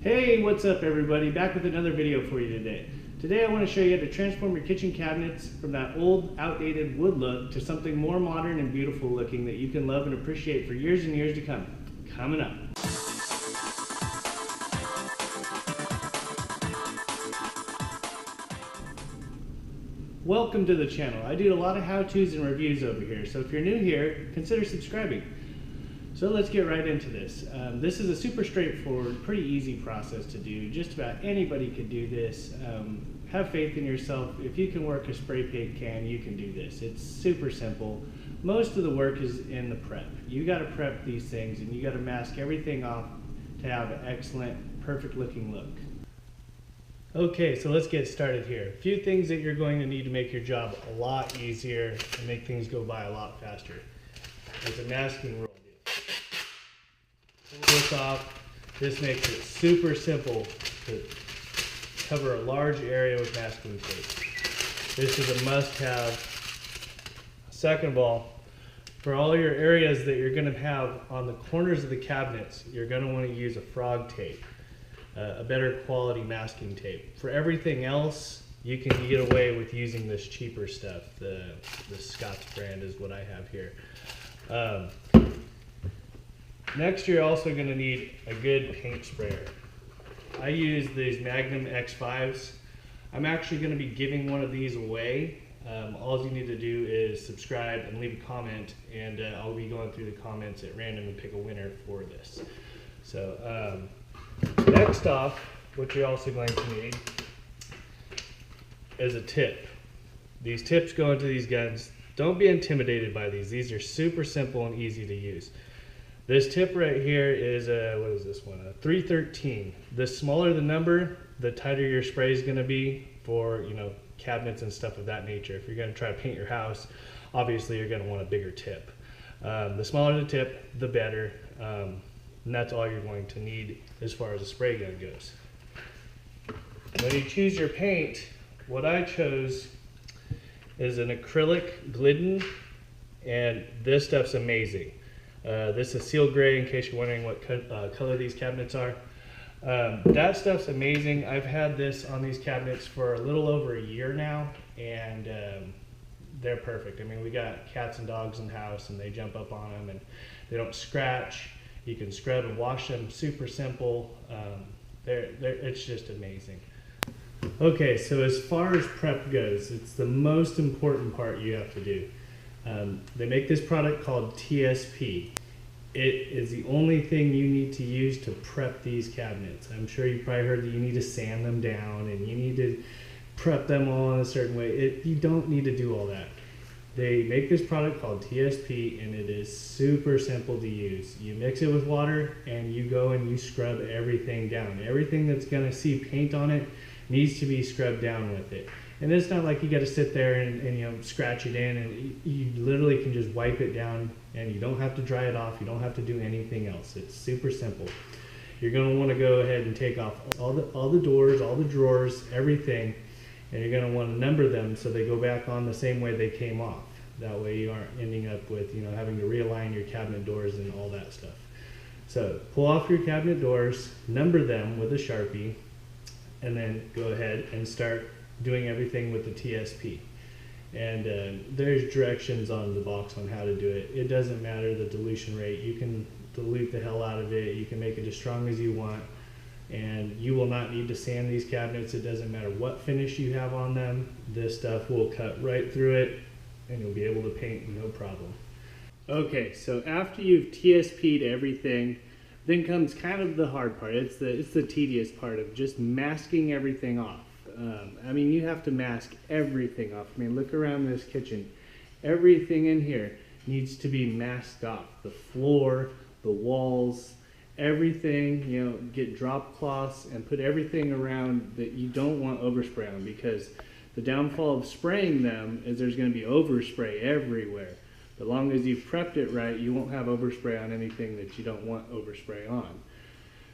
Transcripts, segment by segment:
Hey, what's up everybody? Back with another video for you today. Today I want to show you how to transform your kitchen cabinets from that old, outdated wood look to something more modern and beautiful looking that you can love and appreciate for years and years to come. Coming up. Welcome to the channel. I do a lot of how-tos and reviews over here, so if you're new here, consider subscribing. So let's get right into this. This is a super straightforward, pretty easy process to do. Just about anybody could do this. Have faith in yourself. If you can work a spray paint can, you can do this. It's super simple. Most of the work is in the prep. You got to prep these things and you got to mask everything off to have an excellent, perfect looking look. Okay, so let's get started here. A few things that you're going to need to make your job a lot easier and make things go by a lot faster. There's a masking roll. Pull this off. This makes it super simple to cover a large area with masking tape. This is a must-have. Second of all, for all your areas that you're going to have on the corners of the cabinets, you're going to want to use a frog tape, a better quality masking tape. For everything else, you can get away with using this cheaper stuff. The Scott's brand is what I have here. Next, you're also going to need a good paint sprayer. I use these Magnum X5s. I'm actually going to be giving one of these away. All you need to do is subscribe and leave a comment, and I'll be going through the comments at random and pick a winner for this. So next off, what you're also going to need is a tip. These tips go into these guns. Don't be intimidated by these. These are super simple and easy to use. This tip right here is what is this one? A 313. The smaller the number, the tighter your spray is going to be for, cabinets and stuff of that nature. If you're going to try to paint your house, obviously you're going to want a bigger tip. The smaller the tip, the better. And that's all you're going to need as far as a spray gun goes. When you choose your paint, what I chose is an acrylic Glidden, and this stuff's amazing. This is Seal Gray, in case you're wondering what color these cabinets are. That stuff's amazing. I've had this on these cabinets for a little over a year now, and they're perfect. I mean, we got cats and dogs in the house, and they jump up on them, and they don't scratch. You can scrub and wash them, super simple. It's just amazing. Okay, so as far as prep goes, it's the most important part you have to do. They make this product called TSP. It is the only thing you need to use to prep these cabinets. I'm sure you probably heard that you need to sand them down and you need to prep them all in a certain way. You don't need to do all that. They make this product called TSP, and it is super simple to use. You mix it with water and you go and you scrub everything down. Everything that's going to see paint on it needs to be scrubbed down with it. And it's not like you got to sit there and scratch it in, and you literally can just wipe it down, and you don't have to dry it off. You don't have to do anything else. It's super simple. You're going to want to go ahead and take off all the doors, all the drawers, everything, and you're going to want to number them so they go back on the same way they came off. That way you aren't ending up with having to realign your cabinet doors and all that stuff. So pull off your cabinet doors, number them with a Sharpie, and then go ahead and start doing everything with the TSP. And there's directions on the box on how to do it. It doesn't matter the dilution rate. You can dilute the hell out of it. You can make it as strong as you want, and you will not need to sand these cabinets. It doesn't matter what finish you have on them. This stuff will cut right through it, and you'll be able to paint no problem. Okay, so after you've TSP'd everything, then comes kind of the hard part. It's the tedious part of just masking everything off. I mean, you have to mask everything off. I mean, look around this kitchen. Everything in here needs to be masked off. The floor, the walls, everything, get drop cloths and put everything around that you don't want overspray on, because the downfall of spraying them is there's going to be overspray everywhere. But as long as you've prepped it right, you won't have overspray on anything that you don't want overspray on.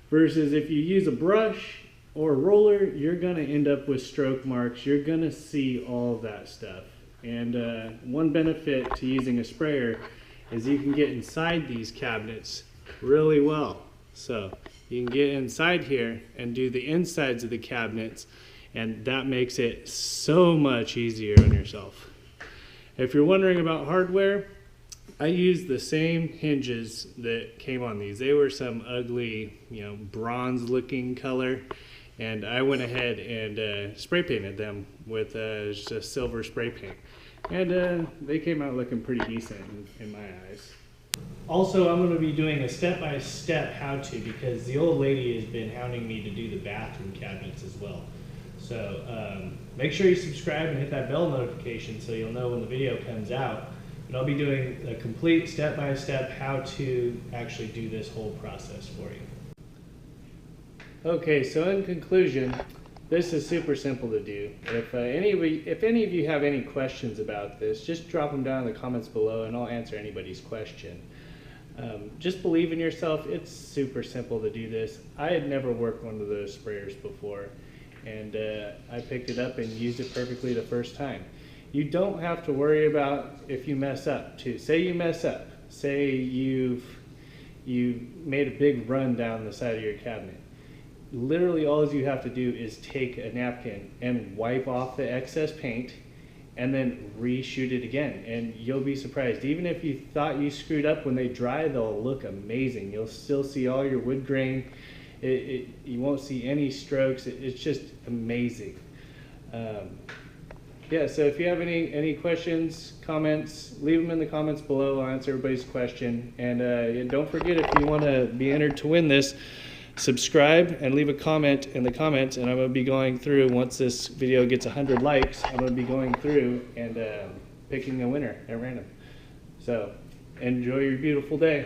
Versus if you use a brush or a roller, you're going to end up with stroke marks. You're going to see all of that stuff. And one benefit to using a sprayer is you can get inside these cabinets really well. So you can get inside here and do the insides of the cabinets, and that makes it so much easier on yourself. If you're wondering about hardware, I used the same hinges that came on these. They were some ugly, bronze looking color, and I went ahead and spray painted them with just a silver spray paint. And they came out looking pretty decent in my eyes. Also, I'm going to be doing a step-by-step how-to, because the old lady has been hounding me to do the bathroom cabinets as well. So make sure you subscribe and hit that bell notification so you'll know when the video comes out. But I'll be doing a complete step-by-step how to actually do this whole process for you. Okay, so in conclusion, this is super simple to do. If any of you have any questions about this, just drop them down in the comments below and I'll answer anybody's question. Just believe in yourself. It's super simple to do this. I had never worked one of those sprayers before, and I picked it up and used it perfectly the first time. You don't have to worry about if you mess up too. Say you mess up. Say you made a big run down the side of your cabinet. Literally all you have to do is take a napkin and wipe off the excess paint and then reshoot it again, and you'll be surprised. Even if you thought you screwed up, when they dry, they'll look amazing. You'll still see all your wood grain. You won't see any strokes. It's just amazing. Yeah, so if you have any questions, comments, leave them in the comments below. I'll answer everybody's question. And don't forget, if you want to be entered to win this, subscribe and leave a comment in the comments, and I'm going to be going through, once this video gets 100 likes, I'm going to be going through and picking a winner at random. So enjoy your beautiful day.